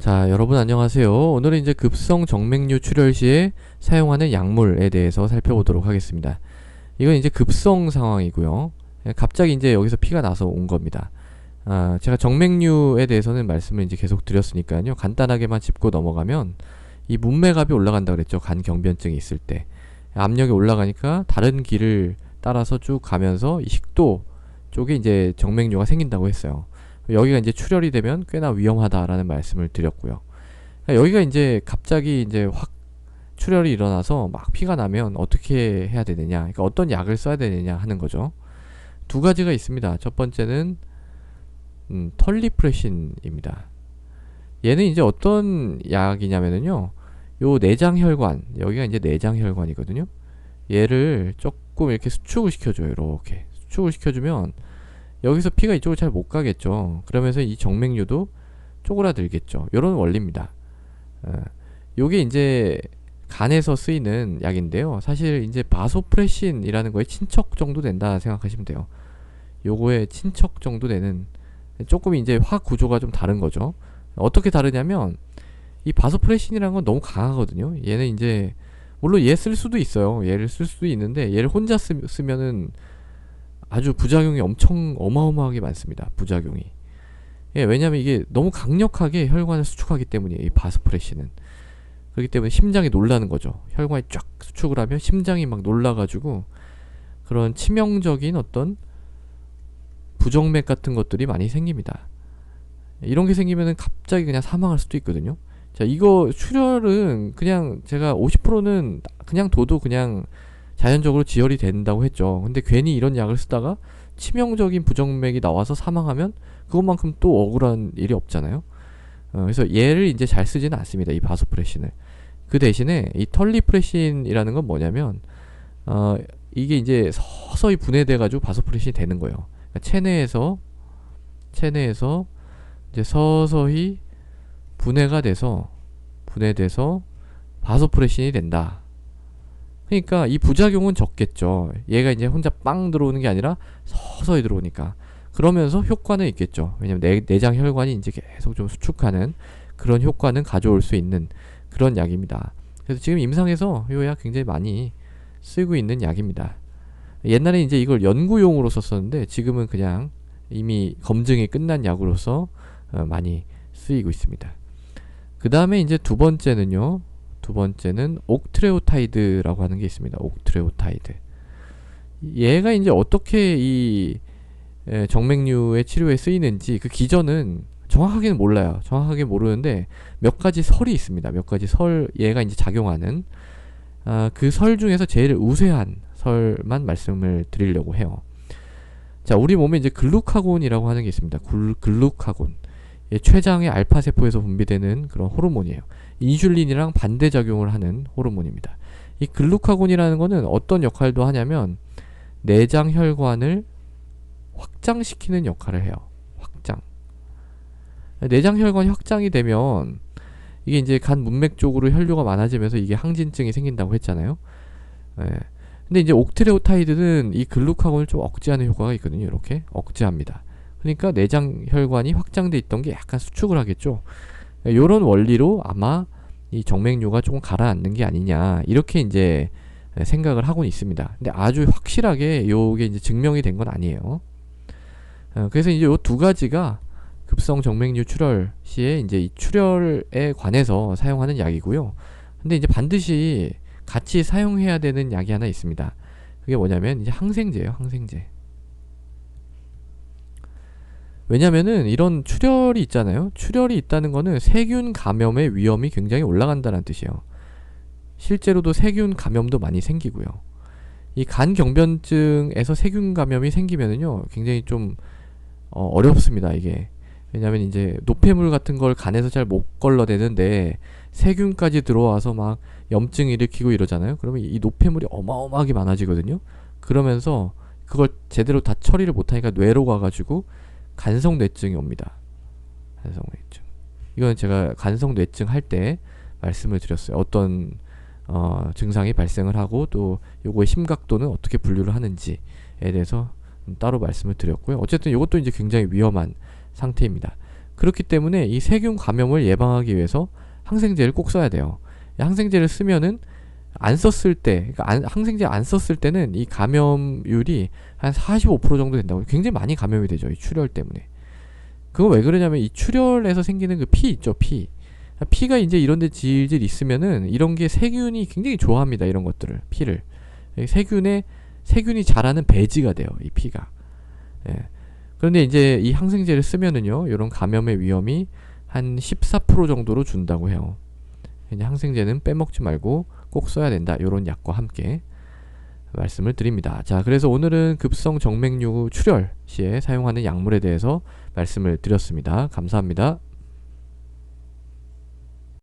자, 여러분 안녕하세요. 오늘은 이제 급성 정맥류 출혈 시에 사용하는 약물에 대해서 살펴보도록 하겠습니다. 이건 이제 급성 상황이고요. 갑자기 이제 여기서 피가 나서 온 겁니다. 제가 정맥류에 대해서는 말씀을 이제 계속 드렸으니까요. 간단하게만 짚고 넘어가면 이 문맥압이 올라간다 그랬죠. 간 경변증이 있을 때. 압력이 올라가니까 다른 길을 따라서 쭉 가면서 이 식도 쪽에 이제 정맥류가 생긴다고 했어요. 여기가 이제 출혈이 되면 꽤나 위험하다라는 말씀을 드렸고요. 여기가 이제 갑자기 이제 확 출혈이 일어나서 막 피가 나면 어떻게 해야 되느냐, 그러니까 어떤 약을 써야 되느냐 하는 거죠. 두 가지가 있습니다. 첫 번째는 털리프레신입니다. 얘는 이제 어떤 약이냐면요, 요 내장혈관, 여기가 이제 내장혈관이거든요. 얘를 조금 이렇게 수축을 시켜줘요. 이렇게 수축을 시켜주면 여기서 피가 이쪽으로 잘 못 가겠죠. 그러면서 이 정맥류도 쪼그라들겠죠. 요런 원리입니다. 요게 이제 간에서 쓰이는 약인데요. 사실 이제 바소프레신이라는 거에 친척 정도 된다 생각하시면 돼요. 요거에 친척 정도 되는, 조금 이제 화학 구조가 좀 다른 거죠. 어떻게 다르냐면 이 바소프레신이라는 건 너무 강하거든요. 얘는 이제 물론 얘 쓸 수도 있어요. 얘를 쓸 수도 있는데 얘를 혼자 쓰면은 아주 부작용이 엄청 어마어마하게 많습니다. 부작용이. 예, 왜냐면 이게 너무 강력하게 혈관을 수축하기 때문이에요. 이 바소프레신은. 그렇기 때문에 심장이 놀라는 거죠. 혈관이 쫙 수축을 하면 심장이 막 놀라가지고 그런 치명적인 어떤 부정맥 같은 것들이 많이 생깁니다. 이런 게 생기면은 갑자기 그냥 사망할 수도 있거든요. 자, 이거 출혈은 그냥 제가 50%는 그냥 둬도 그냥 자연적으로 지혈이 된다고 했죠. 근데 괜히 이런 약을 쓰다가 치명적인 부정맥이 나와서 사망하면 그것만큼 또 억울한 일이 없잖아요. 그래서 얘를 이제 잘 쓰지는 않습니다. 이 바소프레신을. 그 대신에 이 털리프레신이라는 건 뭐냐면 이게 이제 서서히 분해돼 가지고 바소프레신이 되는 거예요. 그러니까 체내에서 이제 서서히 분해돼서 바소프레신이 된다. 그러니까 이 부작용은 적겠죠. 얘가 이제 혼자 빵 들어오는 게 아니라 서서히 들어오니까. 그러면서 효과는 있겠죠. 왜냐면 내장 혈관이 이제 계속 좀 수축하는 그런 효과는 가져올 수 있는 그런 약입니다. 그래서 지금 임상에서 이 약 굉장히 많이 쓰이고 있는 약입니다. 옛날에 이제 이걸 연구용으로 썼었는데 지금은 그냥 이미 검증이 끝난 약으로서 많이 쓰이고 있습니다. 그 다음에 이제 두 번째는 옥트레오타이드라고 하는 게 있습니다. 옥트레오타이드. 얘가 이제 어떻게 이 정맥류의 치료에 쓰이는지 그 기전은 정확하게는 몰라요. 정확하게 모르는데 몇 가지 설이 있습니다. 몇 가지 설, 얘가 이제 작용하는 그 설 중에서 제일 우세한 설만 말씀을 드리려고 해요. 자, 우리 몸에 이제 글루카곤이라고 하는 게 있습니다. 글루카곤. 췌장의 알파 세포에서 분비되는 그런 호르몬이에요. 인슐린이랑 반대작용을 하는 호르몬입니다. 이 글루카곤이라는 거는 어떤 역할도 하냐면 내장 혈관을 확장시키는 역할을 해요. 확장. 내장 혈관이 확장이 되면 이게 이제 간 문맥 쪽으로 혈류가 많아지면서 이게 항진증이 생긴다고 했잖아요. 예. 근데 이제 옥트레오타이드는 이 글루카곤을 좀 억제하는 효과가 있거든요. 이렇게 억제합니다. 그러니까 내장 혈관이 확장돼 있던 게 약간 수축을 하겠죠. 요런 원리로 아마 이 정맥류가 조금 가라앉는 게 아니냐, 이렇게 이제 생각을 하고는 있습니다. 근데 아주 확실하게 요게 이제 증명이 된 건 아니에요. 그래서 이제 요 두 가지가 급성 정맥류 출혈 시에 이제 이 출혈에 관해서 사용하는 약이고요. 근데 이제 반드시 같이 사용해야 되는 약이 하나 있습니다. 그게 뭐냐면 이제 항생제예요. 항생제. 왜냐면은 이런 출혈이 있잖아요. 출혈이 있다는 거는 세균 감염의 위험이 굉장히 올라간다는 뜻이에요. 실제로도 세균 감염도 많이 생기고요. 이 간 경변증에서 세균 감염이 생기면은요, 굉장히 좀 어렵습니다. 이게. 왜냐면 이제 노폐물 같은 걸 간에서 잘 못 걸러내는데 세균까지 들어와서 막 염증 일으키고 이러잖아요. 그러면 이 노폐물이 어마어마하게 많아지거든요. 그러면서 그걸 제대로 다 처리를 못하니까 뇌로 가가지고 간성뇌증이 옵니다. 간성뇌증. 이건 제가 간성뇌증 할 때 말씀을 드렸어요. 어떤 증상이 발생을 하고 또 요거의 심각도는 어떻게 분류를 하는지에 대해서 따로 말씀을 드렸고요. 어쨌든 이것도 이제 굉장히 위험한 상태입니다. 그렇기 때문에 이 세균 감염을 예방하기 위해서 항생제를 꼭 써야 돼요. 이 항생제를 쓰면은 안 썼을 때, 그러니까 항생제 안 썼을 때는 이 감염률이 한 45% 정도 된다고. 굉장히 많이 감염이 되죠. 이 출혈 때문에. 그거 왜 그러냐면 이 출혈에서 생기는 그 피 있죠, 피. 피가 이제 이런 데 질질 있으면은 이런 게 세균이 굉장히 좋아합니다. 이런 것들을, 피를. 세균이 자라는 배지가 돼요, 이 피가. 예. 그런데 이제 이 항생제를 쓰면은요, 이런 감염의 위험이 한 14% 정도로 준다고 해요. 이제 항생제는 빼먹지 말고 꼭 써야 된다. 이런 약과 함께 말씀을 드립니다. 자, 그래서 오늘은 급성 정맥류 출혈 시에 사용하는 약물에 대해서 말씀을 드렸습니다. 감사합니다.